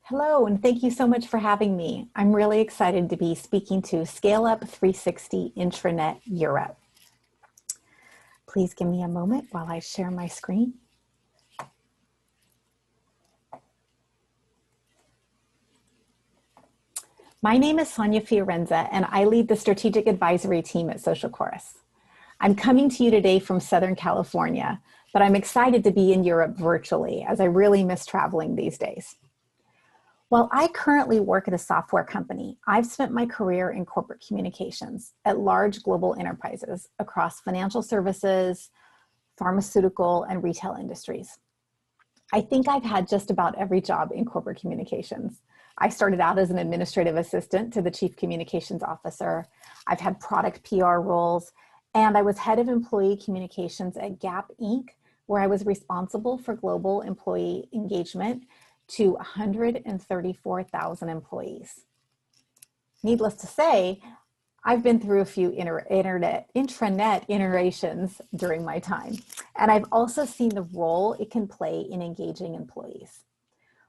Hello, and thank you so much for having me. I'm really excited to be speaking to ScaleUp 360 Intranet Europe. Please give me a moment while I share my screen. My name is Sonia Fiorenza, and I lead the strategic advisory team at SocialChorus. I'm coming to you today from Southern California, but I'm excited to be in Europe virtually as I really miss traveling these days. While I currently work at a software company, I've spent my career in corporate communications at large global enterprises across financial services, pharmaceutical, and retail industries. I think I've had just about every job in corporate communications. I started out as an administrative assistant to the chief communications officer. I've had product PR roles, and I was head of employee communications at Gap Inc., where I was responsible for global employee engagement to 134,000 employees. Needless to say, I've been through a few intranet iterations during my time, and I've also seen the role it can play in engaging employees.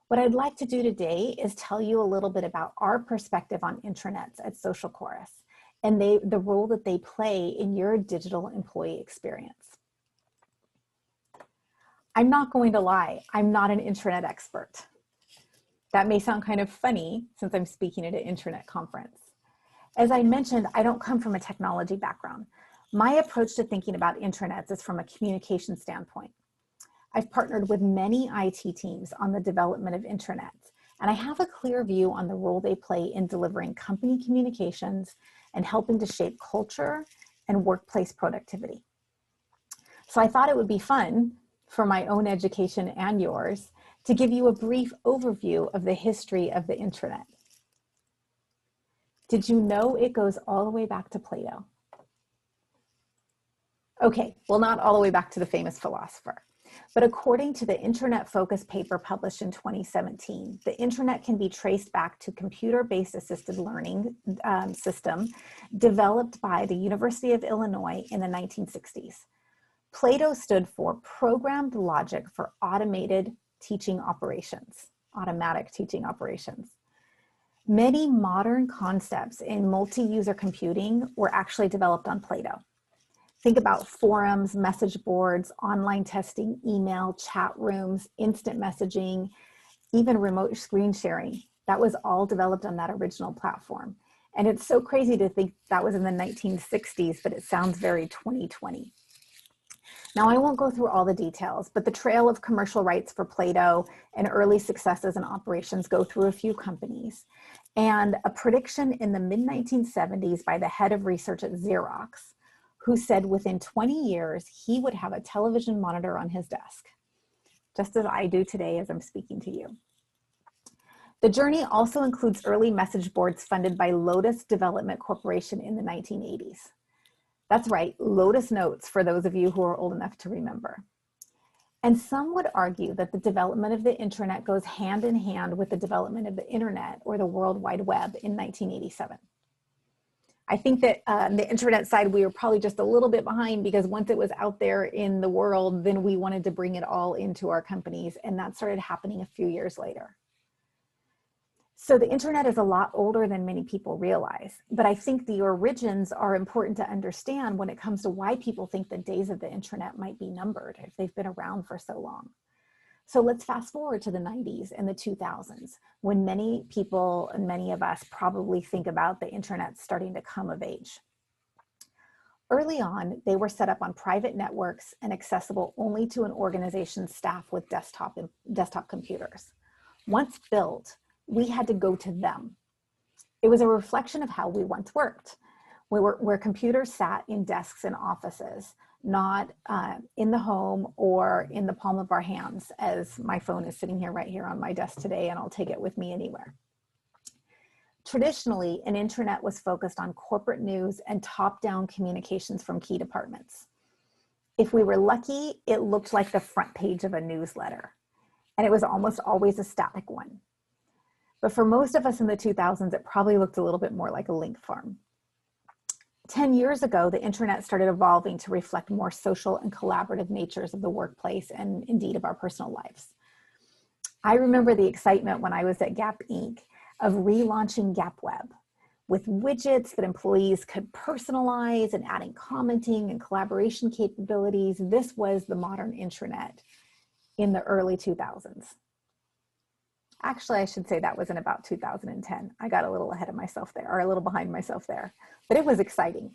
What I'd like to do today is tell you a little bit about our perspective on intranets at SocialChorus and the role that they play in your digital employee experience. I'm not going to lie, I'm not an intranet expert. That may sound kind of funny since I'm speaking at an intranet conference. As I mentioned, I don't come from a technology background. My approach to thinking about intranets is from a communication standpoint. I've partnered with many IT teams on the development of intranets, and I have a clear view on the role they play in delivering company communications and helping to shape culture and workplace productivity. So I thought it would be fun for my own education and yours to give you a brief overview of the history of the intranet. Did you know it goes all the way back to Plato? Okay, well, not all the way back to the famous philosopher, but according to the Intranet Focus paper published in 2017, the intranet can be traced back to computer-based assisted learning system developed by the University of Illinois in the 1960s. Plato stood for programmed logic for automatic teaching operations. Many modern concepts in multi-user computing were actually developed on Plato. Think about forums, message boards, online testing, email, chat rooms, instant messaging, even remote screen sharing. That was all developed on that original platform. And it's so crazy to think that was in the 1960s, but it sounds very 2020. Now, I won't go through all the details, but the trail of commercial rights for Plato and early successes and operations go through a few companies. And a prediction in the mid-1970s by the head of research at Xerox, who said within 20 years, he would have a television monitor on his desk, just as I do today as I'm speaking to you. The journey also includes early message boards funded by Lotus Development Corporation in the 1980s. That's right, Lotus Notes for those of you who are old enough to remember. And some would argue that the development of the intranet goes hand in hand with the development of the internet or the World Wide Web in 1987. I think that the intranet side, we were probably just a little bit behind because once it was out there in the world, then we wanted to bring it all into our companies, and that started happening a few years later. So the internet is a lot older than many people realize, but I think the origins are important to understand when it comes to why people think the days of the intranet might be numbered if they've been around for so long. So let's fast forward to the 90s and the 2000s, when many people and many of us probably think about the intranet starting to come of age. Early on, they were set up on private networks and accessible only to an organization's staff with desktop computers. Once built, we had to go to them. It was a reflection of how we once worked, where computers sat in desks and offices, not in the home or in the palm of our hands, as my phone is sitting here right here on my desk today, and I'll take it with me anywhere. Traditionally, an intranet was focused on corporate news and top-down communications from key departments. If we were lucky, it looked like the front page of a newsletter, and it was almost always a static one. But for most of us in the 2000s, it probably looked a little bit more like a link farm. 10 years ago, the intranet started evolving to reflect more social and collaborative natures of the workplace and indeed of our personal lives. I remember the excitement when I was at Gap Inc. of relaunching Gap Web with widgets that employees could personalize and adding commenting and collaboration capabilities. This was the modern intranet in the early 2000s. Actually, I should say that was in about 2010. I got a little ahead of myself there, or a little behind myself there, but it was exciting.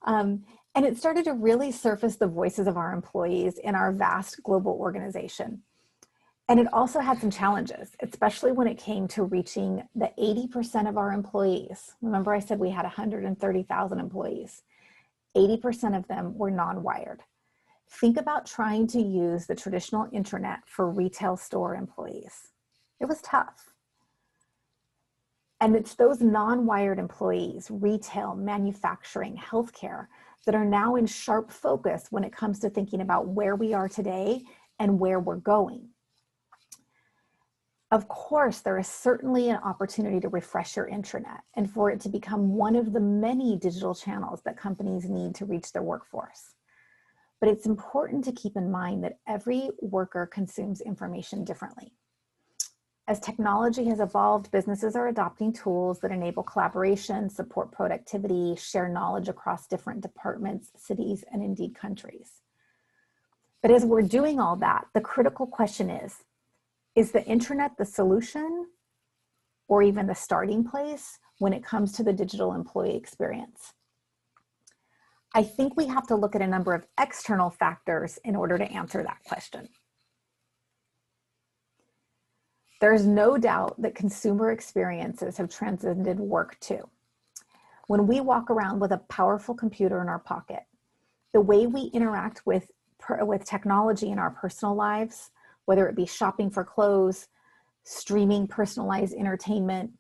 And it started to really surface the voices of our employees in our vast global organization. And it also had some challenges, especially when it came to reaching the 80% of our employees. Remember I said we had 130,000 employees. 80% of them were non-wired. Think about trying to use the traditional intranet for retail store employees. It was tough. And it's those non-wired employees, retail, manufacturing, healthcare, that are now in sharp focus when it comes to thinking about where we are today and where we're going. Of course, there is certainly an opportunity to refresh your intranet and for it to become one of the many digital channels that companies need to reach their workforce. But it's important to keep in mind that every worker consumes information differently. As technology has evolved, businesses are adopting tools that enable collaboration, support productivity, share knowledge across different departments, cities, and indeed countries. But as we're doing all that, the critical question is the intranet the solution or even the starting place when it comes to the digital employee experience? I think we have to look at a number of external factors in order to answer that question. There's no doubt that consumer experiences have transcended work too. When we walk around with a powerful computer in our pocket, the way we interact with technology in our personal lives, whether it be shopping for clothes, streaming personalized entertainment,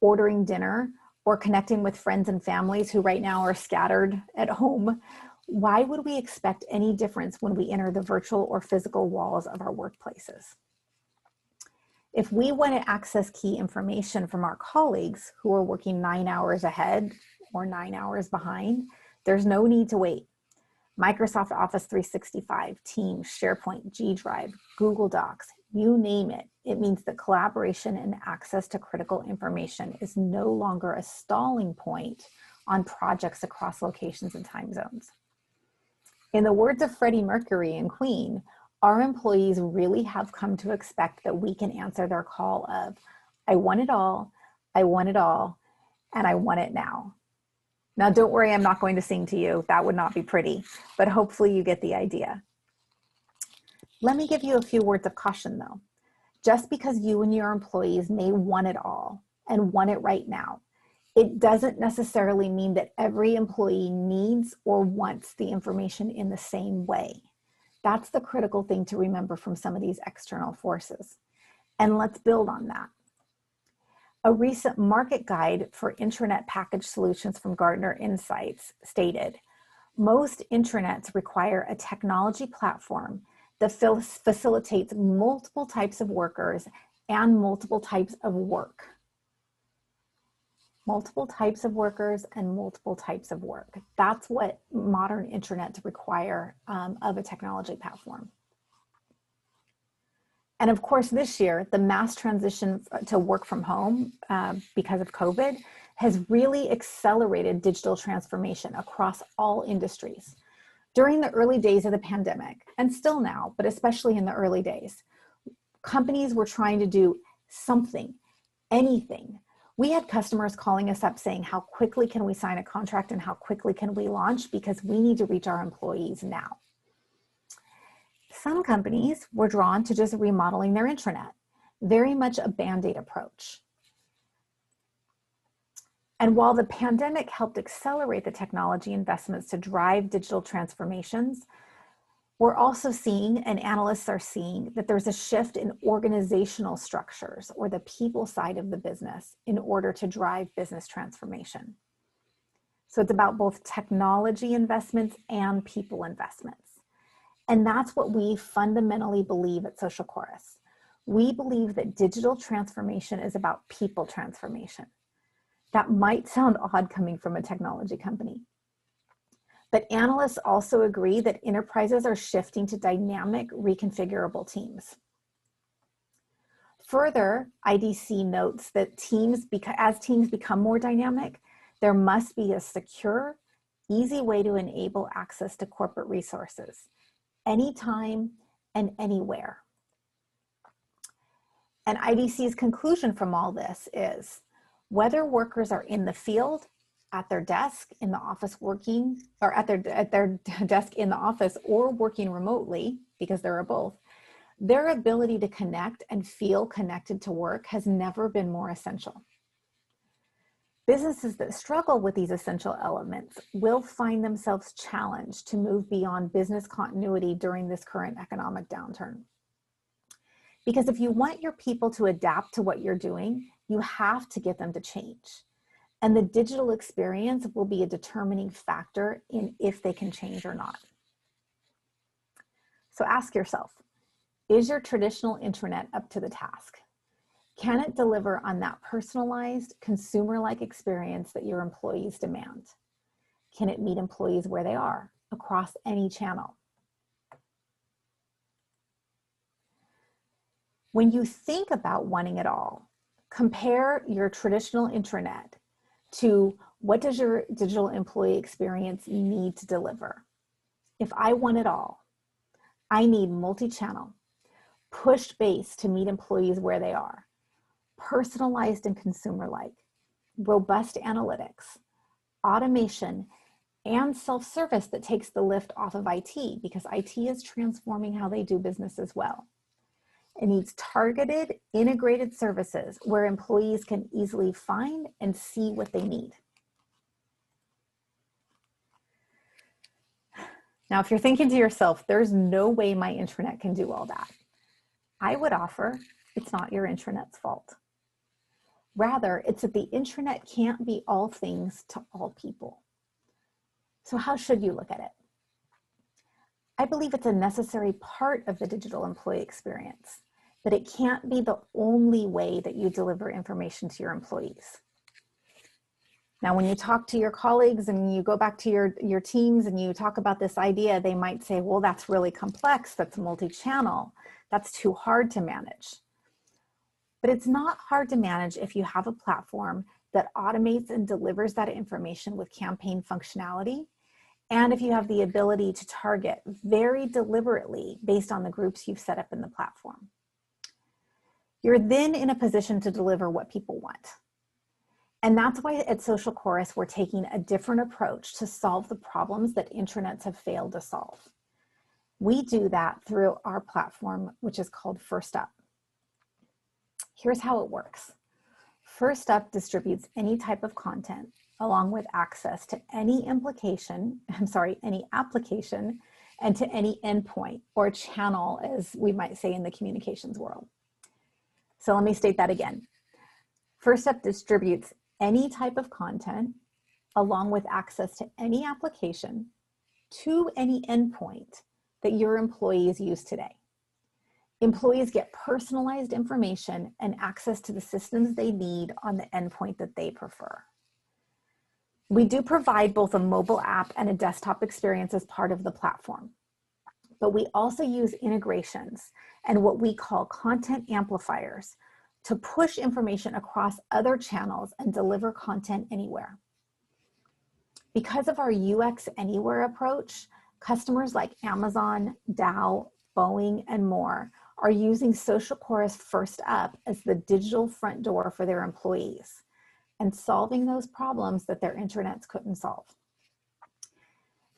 ordering dinner, or connecting with friends and families who right now are scattered at home, why would we expect any difference when we enter the virtual or physical walls of our workplaces? If we want to access key information from our colleagues who are working 9 hours ahead or 9 hours behind, there's no need to wait. Microsoft Office 365, Teams, SharePoint, G Drive, Google Docs, you name it. It means that collaboration and access to critical information is no longer a stalling point on projects across locations and time zones. In the words of Freddie Mercury and Queen, our employees really have come to expect that we can answer their call of, I want it all, and I want it now. Now, don't worry, I'm not going to sing to you. That would not be pretty, but hopefully you get the idea. Let me give you a few words of caution though. Just because you and your employees may want it all and want it right now, it doesn't necessarily mean that every employee needs or wants the information in the same way. That's the critical thing to remember from some of these external forces. And let's build on that. A recent market guide for intranet package solutions from Gartner Insights stated, most intranets require a technology platform that facilitates multiple types of workers and multiple types of work. Multiple types of workers and multiple types of work. That's what modern intranets require of a technology platform. And of course, this year, the mass transition to work from home because of COVID has really accelerated digital transformation across all industries. During the early days of the pandemic, and still now, but especially in the early days, companies were trying to do something, anything. We had customers calling us up saying, how quickly can we sign a contract and how quickly can we launch because we need to reach our employees now. Some companies were drawn to just remodeling their intranet, very much a Band-Aid approach. And while the pandemic helped accelerate the technology investments to drive digital transformations, we're also seeing, and analysts are seeing, that there's a shift in organizational structures or the people side of the business in order to drive business transformation. So it's about both technology investments and people investments. And that's what we fundamentally believe at SocialChorus. We believe that digital transformation is about people transformation. That might sound odd coming from a technology company. But analysts also agree that enterprises are shifting to dynamic, reconfigurable teams. Further, IDC notes that as teams become more dynamic, there must be a secure, easy way to enable access to corporate resources, anytime and anywhere. And IDC's conclusion from all this is, whether workers are in the field, at their desk in the office working, or at their desk in the office or working remotely, because there are both, their ability to connect and feel connected to work has never been more essential. Businesses that struggle with these essential elements will find themselves challenged to move beyond business continuity during this current economic downturn. Because if you want your people to adapt to what you're doing, you have to get them to change. And the digital experience will be a determining factor in if they can change or not. So ask yourself, is your traditional intranet up to the task? Can it deliver on that personalized, consumer-like experience that your employees demand? Can it meet employees where they are, across any channel? When you think about wanting it all, compare your traditional intranet to what does your digital employee experience need to deliver? If I want it all, I need multi-channel, push-based to meet employees where they are, personalized and consumer-like, robust analytics, automation, and self-service that takes the lift off of IT, because IT is transforming how they do business as well. It needs targeted, integrated services where employees can easily find and see what they need. Now, if you're thinking to yourself, there's no way my intranet can do all that, I would offer it's not your intranet's fault. Rather, it's that the intranet can't be all things to all people. So how should you look at it? I believe it's a necessary part of the digital employee experience, but it can't be the only way that you deliver information to your employees. Now, when you talk to your colleagues and you go back to your teams and you talk about this idea, they might say, well, that's really complex, that's multi-channel, that's too hard to manage. But it's not hard to manage if you have a platform that automates and delivers that information with campaign functionality, and if you have the ability to target very deliberately based on the groups you've set up in the platform. You're then in a position to deliver what people want. And that's why at SocialChorus, we're taking a different approach to solve the problems that intranets have failed to solve. We do that through our platform, which is called First Up. Here's how it works. First Up distributes any type of content along with access to any application and to any endpoint or channel, as we might say in the communications world. So let me state that again. First Up distributes any type of content along with access to any application to any endpoint that your employees use today. Employees get personalized information and access to the systems they need on the endpoint that they prefer. We do provide both a mobile app and a desktop experience as part of the platform, but we also use integrations and what we call content amplifiers to push information across other channels and deliver content anywhere. Because of our UX Anywhere approach, customers like Amazon, Dow, Boeing, and more are using SocialChorus First Up as the digital front door for their employees and solving those problems that their intranets couldn't solve.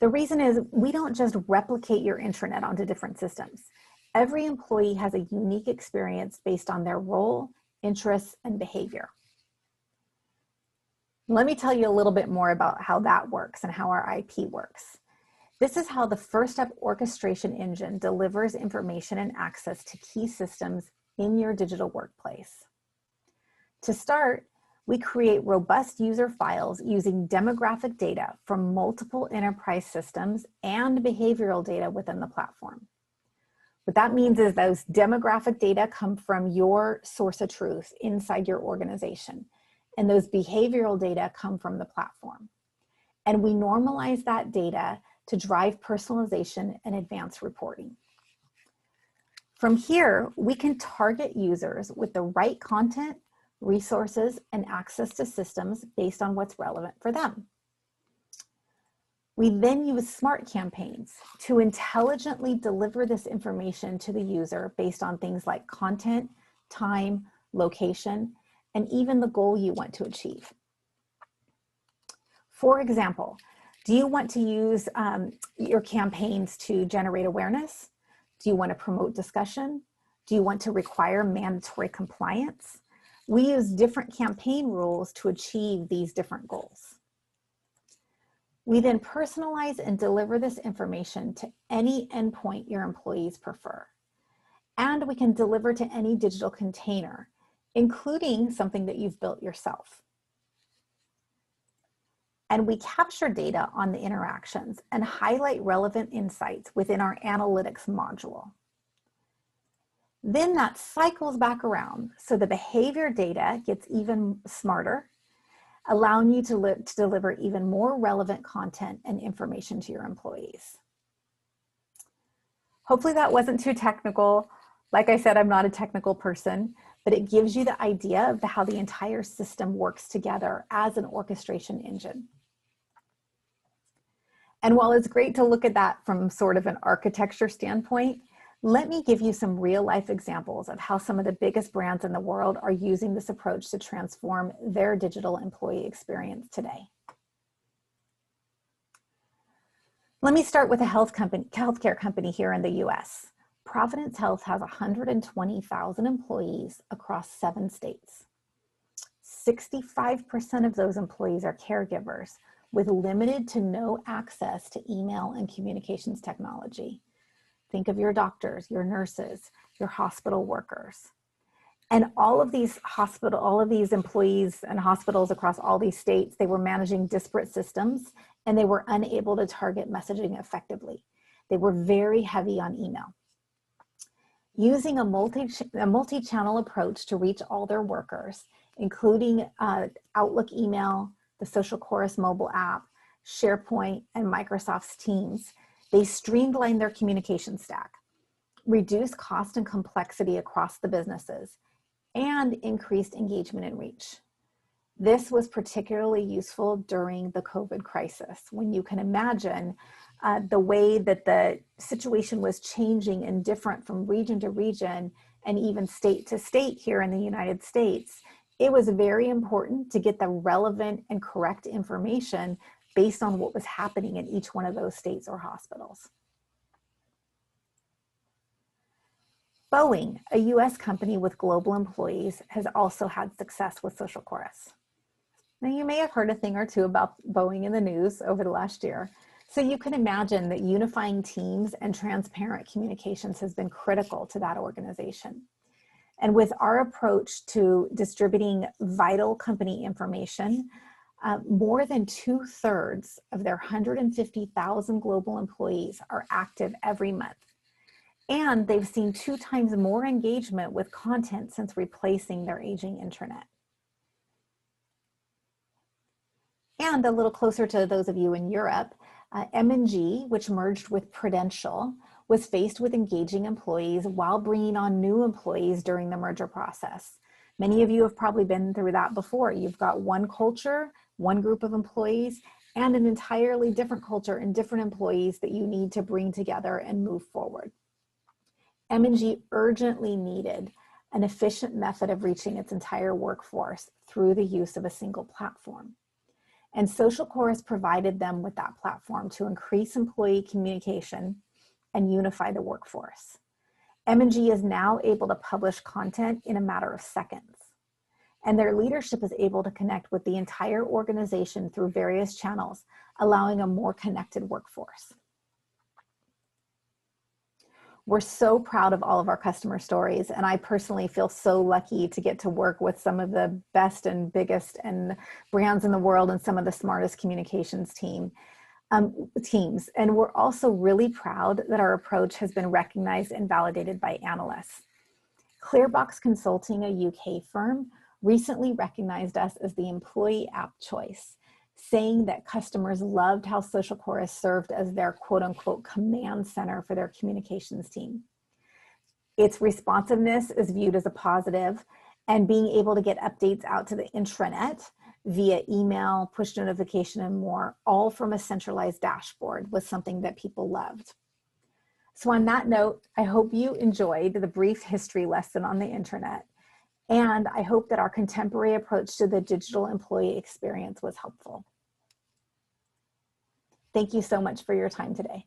The reason is we don't just replicate your intranet onto different systems. Every employee has a unique experience based on their role, interests, and behavior. Let me tell you a little bit more about how that works and how our IP works. This is how the First Up orchestration engine delivers information and access to key systems in your digital workplace. To start, we create robust user files using demographic data from multiple enterprise systems and behavioral data within the platform. What that means is those demographic data come from your source of truth inside your organization, and those behavioral data come from the platform. And we normalize that data to drive personalization and advanced reporting. From here, we can target users with the right content, resources, and access to systems based on what's relevant for them. We then use smart campaigns to intelligently deliver this information to the user based on things like content, time, location, and even the goal you want to achieve. For example, do you want to use your campaigns to generate awareness? Do you want to promote discussion? Do you want to require mandatory compliance? We use different campaign rules to achieve these different goals. We then personalize and deliver this information to any endpoint your employees prefer. And we can deliver to any digital container, including something that you've built yourself. And we capture data on the interactions and highlight relevant insights within our analytics module. Then that cycles back around, so the behavior data gets even smarter, allowing you to deliver even more relevant content and information to your employees. Hopefully that wasn't too technical. Like I said, I'm not a technical person, but it gives you the idea of how the entire system works together as an orchestration engine. And while it's great to look at that from sort of an architecture standpoint, let me give you some real life examples of how some of the biggest brands in the world are using this approach to transform their digital employee experience today. Let me start with a healthcare company here in the US. Providence Health has 120,000 employees across 7 states. 65% of those employees are caregivers with limited to no access to email and communications technology. Think of your doctors, your nurses, your hospital workers. And all of these employees and hospitals across all these states, they were managing disparate systems and they were unable to target messaging effectively. They were very heavy on email. Using a multi-channel approach to reach all their workers, including Outlook email, the SocialChorus mobile app, SharePoint, and Microsoft's Teams, they streamlined their communication stack, reduced cost and complexity across the businesses, and increased engagement and reach. This was particularly useful during the COVID crisis, when you can imagine the way that the situation was changing and different from region to region and even state to state here in the United States. It was very important to get the relevant and correct information based on what was happening in each one of those states or hospitals. Boeing, a US company with global employees, has also had success with SocialChorus. Now, you may have heard a thing or two about Boeing in the news over the last year, so you can imagine that unifying teams and transparent communications has been critical to that organization. And with our approach to distributing vital company information, more than 2/3 of their 150,000 global employees are active every month. And they've seen 2 times more engagement with content since replacing their aging intranet. And a little closer to those of you in Europe, M&G, which merged with Prudential, was faced with engaging employees while bringing on new employees during the merger process. Many of you have probably been through that before. You've got one culture, one group of employees, and an entirely different culture and different employees that you need to bring together and move forward. M&G urgently needed an efficient method of reaching its entire workforce through the use of a single platform. And SocialChorus provided them with that platform to increase employee communication and unify the workforce. M&G is now able to publish content in a matter of seconds. And their leadership is able to connect with the entire organization through various channels, allowing a more connected workforce. We're so proud of all of our customer stories, and I personally feel so lucky to get to work with some of the best and biggest and brands in the world and some of the smartest communications teams. And we're also really proud that our approach has been recognized and validated by analysts. CLEARBOX Consulting, a UK firm, recently recognized us as the employee app choice, saying that customers loved how SocialChorus served as their quote unquote command center for their communications team. Its responsiveness is viewed as a positive, and being able to get updates out to the intranet via email, push notification, and more, all from a centralized dashboard, was something that people loved. So on that note, I hope you enjoyed the brief history lesson on the intranet, and I hope that our contemporary approach to the digital employee experience was helpful. Thank you so much for your time today.